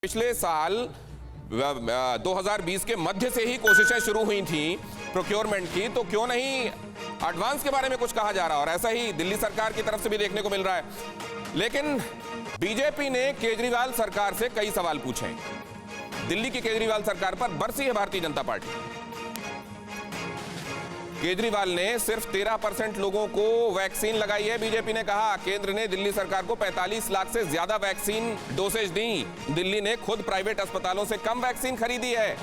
पिछले साल 2020 के मध्य से ही कोशिशें शुरू हुई थी प्रोक्योरमेंट की, तो क्यों नहीं एडवांस के बारे में कुछ कहा जा रहा है। और ऐसा ही दिल्ली सरकार की तरफ से भी देखने को मिल रहा है। लेकिन बीजेपी ने केजरीवाल सरकार से कई सवाल पूछे। दिल्ली की केजरीवाल सरकार पर बरसी है भारतीय जनता पार्टी। केजरीवाल ने सिर्फ 13% लोगों को वैक्सीन लगाई है। बीजेपी ने कहा केंद्र ने दिल्ली सरकार को 45 लाख से ज्यादा वैक्सीन डोसेज दी। दिल्ली ने खुद प्राइवेट अस्पतालों से कम वैक्सीन खरीदी है।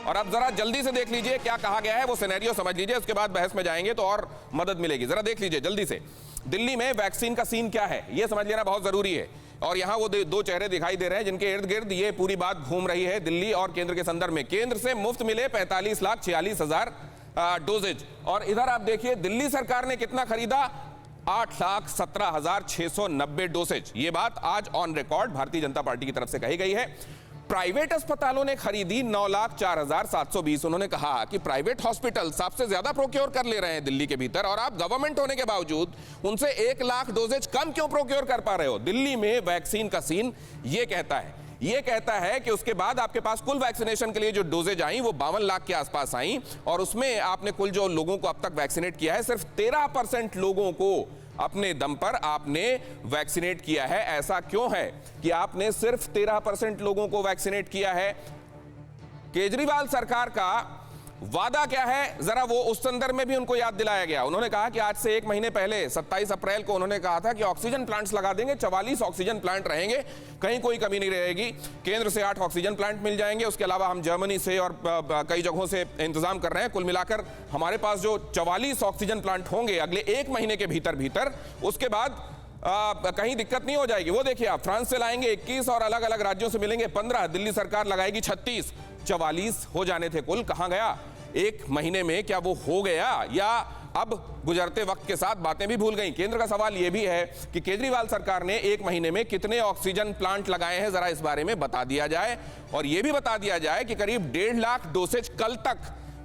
और अब जरा जल्दी से देख लीजिए क्या कहा गया है, वो सिनेरियो समझ लीजिए, उसके बाद बहस में जाएंगे तो और मदद मिलेगी। जरा देख लीजिए जल्दी से दिल्ली में वैक्सीन का सीन क्या है, यह समझ लेना बहुत जरूरी है। और यहां वो दो चेहरे दिखाई दे रहे हैं जिनके इर्द गिर्द ये पूरी बात घूम रही है दिल्ली और केंद्र के संदर्भ में। केंद्र से मुफ्त मिले 45,46,000 डोजेज, और इधर आप देखिए दिल्ली सरकार ने कितना खरीदा, 8,17,690 डोसेज। ये बात आज on record Bharatiya Janata party की तरफ से कही गई है। प्राइवेट अस्पतालों ने खरीदी 9,04,720। उन्होंने कहा कि प्राइवेट हॉस्पिटल सबसे ज्यादा प्रोक्योर कर ले रहे हैं दिल्ली के भीतर, और आप गवर्नमेंट होने के बावजूद उनसे 1 लाख डोजेज कम क्यों प्रोक्योर कर पा रहे हो। दिल्ली में वैक्सीन का सीन ये कहता है कि उसके बाद आपके पास कुल वैक्सीनेशन के लिए जो डोजेज आई वो 52 लाख के आसपास आई, और उसमें आपने कुल जो लोगों को अब तक वैक्सीनेट किया है सिर्फ 13% लोगों को अपने दम पर आपने वैक्सीनेट किया है। ऐसा क्यों है कि आपने सिर्फ 13% लोगों को वैक्सीनेट किया है। केजरीवाल सरकार का वादा क्या है, जरा वो उस संदर्भ में भी उनको याद दिलाया गया। उन्होंने कहा कि आज से 1 महीने पहले 27 अप्रैल को उन्होंने कहा था कि ऑक्सीजन प्लांट्स लगा देंगे, 44 ऑक्सीजन प्लांट रहेंगे, कहीं कोई कमी नहीं रहेगी। केंद्र से 8 ऑक्सीजन प्लांट मिल जाएंगे, उसके अलावा हम जर्मनी से और कई जगहों से इंतजाम कर रहे हैं। कुल मिलाकर हमारे पास जो 44 ऑक्सीजन प्लांट होंगे अगले 1 महीने के भीतर, उसके बाद कहीं दिक्कत नहीं हो जाएगी। वो देखिए आप फ्रांस से लाएंगे 21 और अलग अलग राज्यों से मिलेंगे 15, दिल्ली सरकार लगाएगी 36, 44 हो जाने थे कुल, कहां गया 1 महीने में। क्या वो हो गया या अब गुजरते वक्त के साथ बातें भी भूल गई। केंद्र का सवाल यह भी है कि केजरीवाल सरकार ने 1 महीने में कितने ऑक्सीजन प्लांट लगाए हैं, जरा इस बारे में बता दिया जाए। और यह भी बता दिया जाए कि करीब 1.5 लाख डोसेज कल तक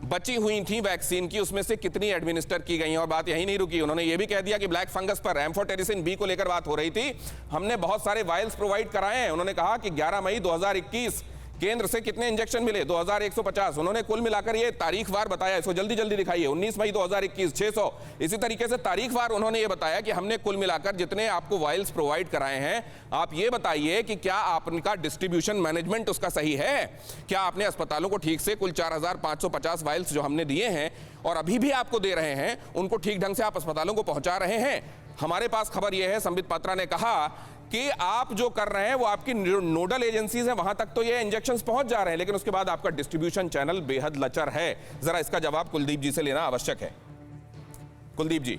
बची हुई थी वैक्सीन की, उसमें से कितनी एडमिनिस्टर की गई। और बात यही नहीं रुकी, उन्होंने यह भी कह दिया कि ब्लैक फंगस पर एम्फोटेरिसिन बी को लेकर बात हो रही थी, हमने बहुत सारे वायल्स प्रोवाइड कराए हैं। उन्होंने कहा कि 11 मई 2021 केंद्र से कितने इंजेक्शन मिले, 2150। उन्होंने कुल मिलाकर ये तारीखवार बताया, इसको जल्दी जल्दी दिखाइए। 19 मई 2021 600। इसी तरीके से तारीखवार उन्होंने ये बताया कि हमने कुल मिलाकर जितने आपको वायल्स प्रोवाइड कराए हैं, आप ये बताइए कि क्या आपका डिस्ट्रीब्यूशन मैनेजमेंट उसका सही है, क्या आपने अस्पतालों को ठीक से कुल 4,550 वायल्स जो हमने दिए हैं और अभी भी आपको दे रहे हैं, उनको ठीक ढंग से आप अस्पतालों को पहुंचा रहे हैं। हमारे पास खबर यह है, संबित पात्रा ने कहा कि आप जो कर रहे हैं वो आपकी नोडल एजेंसीज हैं, वहां तक तो ये इंजेक्शंस पहुंच जा रहे हैं, लेकिन उसके बाद आपका डिस्ट्रीब्यूशन चैनल बेहद लचर है। जरा इसका जवाब कुलदीप जी से लेना आवश्यक है। कुलदीप जी,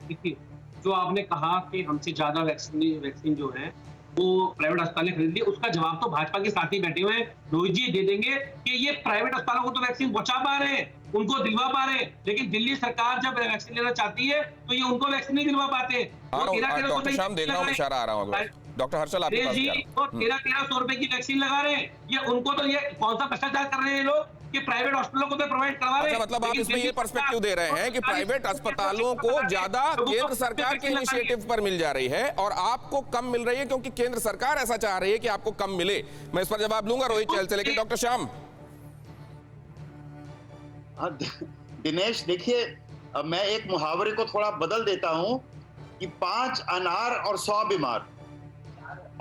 देखिए जो आपने कहा कि हमसे ज्यादा वैक्सीन जो है वो प्राइवेट अस्पताल ने खरीद ली, उसका जवाब तो भाजपा के साथी बैठे हुए हैं रोहित जी दे देंगे कि ये प्राइवेट अस्पतालों को तो वैक्सीन पहुंचा पा रहे हैं, उनको दिलवा पा रहे हैं, लेकिन दिल्ली सरकार जब वैक्सीन लेना चाहती है तो ये उनको वैक्सीन नहीं दिलवा पाते। डॉक्टर श्याम देख रहा हूं, इशारा आ रहा हूं। डॉक्टर हर्षल आपके पास गया। तो 1300 रुपए की वैक्सीन लगा रहे हैं, ये उनको तो ये कौन सा भ्रष्टाचार कर रहे हैं लोग कि प्राइवेट हॉस्पिटलों को तो प्रोवाइड करवा रहे हैं। मतलब आप इसमें ये पर्सपेक्टिव दे रहे हैं कि प्राइवेट अस्पतालों को ज्यादा केंद्र सरकार के इनिशिएटिव पर मिल जा रही है और आपको कम मिल रही है क्योंकि केंद्र सरकार ऐसा चाह रही है कि आपको कम मिले। मैं इस पर जवाब लूंगा रोहित चहल से, लेकिन डॉक्टर श्याम। दिनेश देखिए, मैं एक मुहावरे को थोड़ा बदल देता हूं कि 5 अनार और 100 बीमार,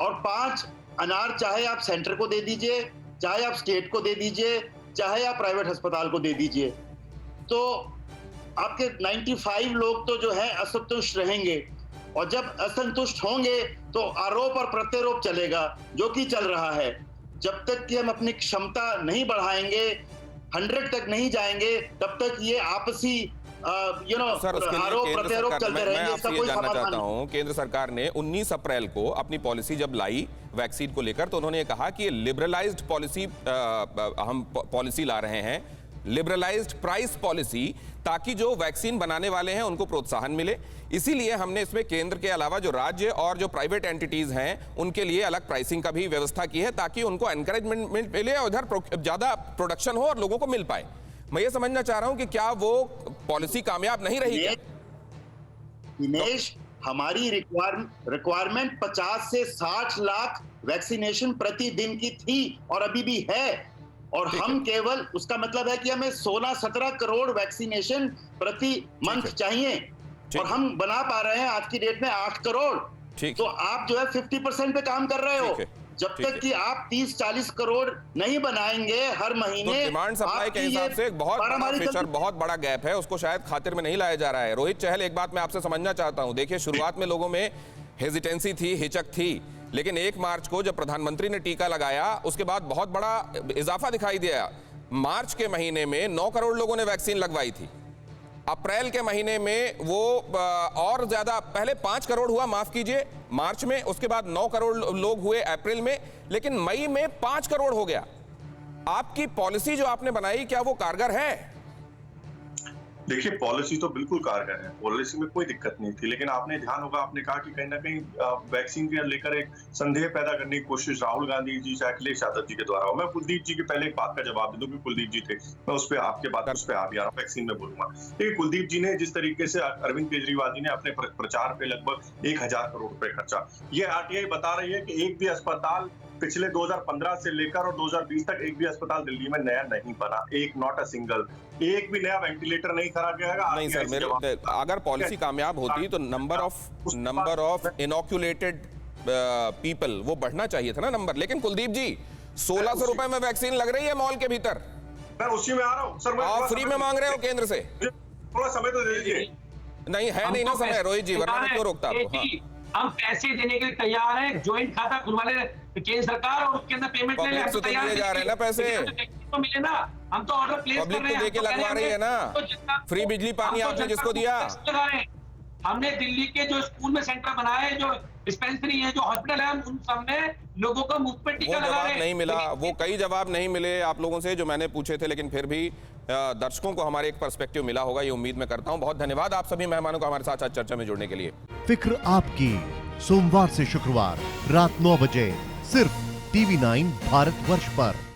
और 5 अनार चाहे आप सेंटर को दे दीजिए, चाहे आप स्टेट को दे दीजिए, चाहे आप प्राइवेट अस्पताल को दे दीजिए, तो आपके 95 लोग तो जो है असंतुष्ट रहेंगे, और जब असंतुष्ट होंगे तो आरोप और प्रत्यारोप चलेगा, जो कि चल रहा है। जब तक कि हम अपनी क्षमता नहीं बढ़ाएंगे, 100 तक नहीं जाएंगे, तब तक ये आपसी आरोप प्रत्यारोप चलते रहेंगे। इसका कोई समाधान नहीं। केंद्र सरकार ने 19 अप्रैल को अपनी पॉलिसी जब लाई वैक्सीन को लेकर, तो उन्होंने कहा कि ये लिबरलाइज्ड पॉलिसी हम पॉलिसी ला रहे हैं, लिबरलाइज्ड प्राइस पॉलिसी, ताकि जो वैक्सीन बनाने वाले हैं उनको प्रोत्साहन मिले। इसीलिए हमने इसमें केंद्र के अलावा जो राज्य और जो प्राइवेट एंटिटीज हैं उनके लिए अलग प्राइसिंग का भी व्यवस्था की है, ताकि उनको एनकरेजमेंट मिले, उधर ज्यादा प्रोडक्शन हो और लोगों को मिल पाए। मैं ये समझना चाह रहा हूं कि क्या वो पॉलिसी कामयाब नहीं रही? दिनेश, हमारी रिक्वायरमेंट 50 से 60 लाख वैक्सीनेशन प्रतिदिन की थी और अभी भी है, और हम केवल, उसका मतलब है कि हमें 16-17 करोड़ वैक्सीनेशन प्रति मंथ चाहिए और हम बना पा रहे हैं आज की डेट में 8 करोड़। तो आप जो है 50% पे काम कर रहे हो। जब तक कि आप 30-40 करोड़ नहीं बनाएंगे हर महीने, तो डिमांड सप्लाई के हिसाब से एक बहुत बड़ा फिशर, बहुत बड़ा गैप है, उसको शायद खातिर में नहीं लाया जा रहा है। रोहित चहल, एक बात मैं आपसे समझना चाहता हूं। देखिए, शुरुआत में लोगों में हेजिटेंसी थी, हिचक थी, लेकिन 1 मार्च को जब प्रधानमंत्री ने टीका लगाया, उसके बाद बहुत बड़ा इजाफा दिखाई दिया। मार्च के महीने में 9 करोड़ लोगों ने वैक्सीन लगवाई थी। अप्रैल के महीने में वो और ज्यादा, पहले 5 करोड़ हुआ, माफ कीजिए, मार्च में, उसके बाद 9 करोड़ लोग हुए अप्रैल में, लेकिन मई में 5 करोड़ हो गया। आपकी पॉलिसी जो आपने बनाई, क्या वो कारगर है? देखिए, पॉलिसी तो बिल्कुल कारगर है, पॉलिसी में कोई दिक्कत नहीं थी, लेकिन आपने ध्यान होगा, आपने कहा कि कहीं ना कहीं वैक्सीन के लेकर एक संदेह पैदा करने की कोशिश राहुल गांधी जी से अखिलेश यादव जी के द्वारा हो। मैं कुलदीप जी के पहले एक बात का जवाब दे दूं कि कुलदीप जी थे, मैं उस पर आपके बात उस पर आ भी आ रहा हूँ, वैक्सीन में बोलूंगा। देखिए, कुलदीप जी ने जिस तरीके से अरविंद केजरीवाल जी ने अपने प्रचार पे लगभग 1000 करोड़ रुपए खर्चा, ये आरटीआई बता रही है कि एक भी अस्पताल पिछले 2015 से लेकर और 2020 तक एक भी अस्पताल दिल्ली में नया नहीं बना, एक नॉट अ सिंगल, एक भी नया वेंटिलेटर नहीं खड़ा गया। नहीं सर, मेरे अगर पॉलिसी कामयाब होती तो नंबर ऑफ इनॉक्यूलेटेड पीपल वो बढ़ना चाहिए था ना नंबर। लेकिन कुलदीप जी, 1600 रुपए में वैक्सीन लग रही है मॉल के भीतर, मैं उसी में आ रहा हूं सर। आप फ्री में मांग रहे हो केंद्र से, थोड़ा समय तो दे दीजिए। नहीं है, नहीं ना समय, रोहित जी, वरना मैं क्यों रोकता आपको? हम पैसे देने के लिए तैयार हैं, ज्वाइंट खाता खुलवा ले केंद्र सरकार और उसके अंदर पेमेंट ले ले, तो दिए जा रहे हैं ना पैसे, तो मिले ना, हम तो ऑर्डर प्लेस कर रहे हैं, पब्लिक को देके लगवा रही है ना, फ्री बिजली पानी आपने जिसको दिया। हमने दिल्ली के जो स्कूल में सेंटर बनाए, जो डिस्पेंसरी है, जो हॉस्पिटल है, उन सब में लोगों को मुफ्त में टीका लगा रहे हैं। नहीं मिला, वो कई जवाब नहीं मिले आप लोगों से जो मैंने पूछे थे, लेकिन फिर भी दर्शकों को हमारे एक पर्सपेक्टिव मिला होगा, ये उम्मीद मैं करता हूं। बहुत धन्यवाद आप सभी मेहमानों का हमारे साथ आज चर्चा में जुड़ने के लिए। फिक्र आपकी, सोमवार से शुक्रवार रात 9 बजे सिर्फ TV9 भारतवर्ष पर।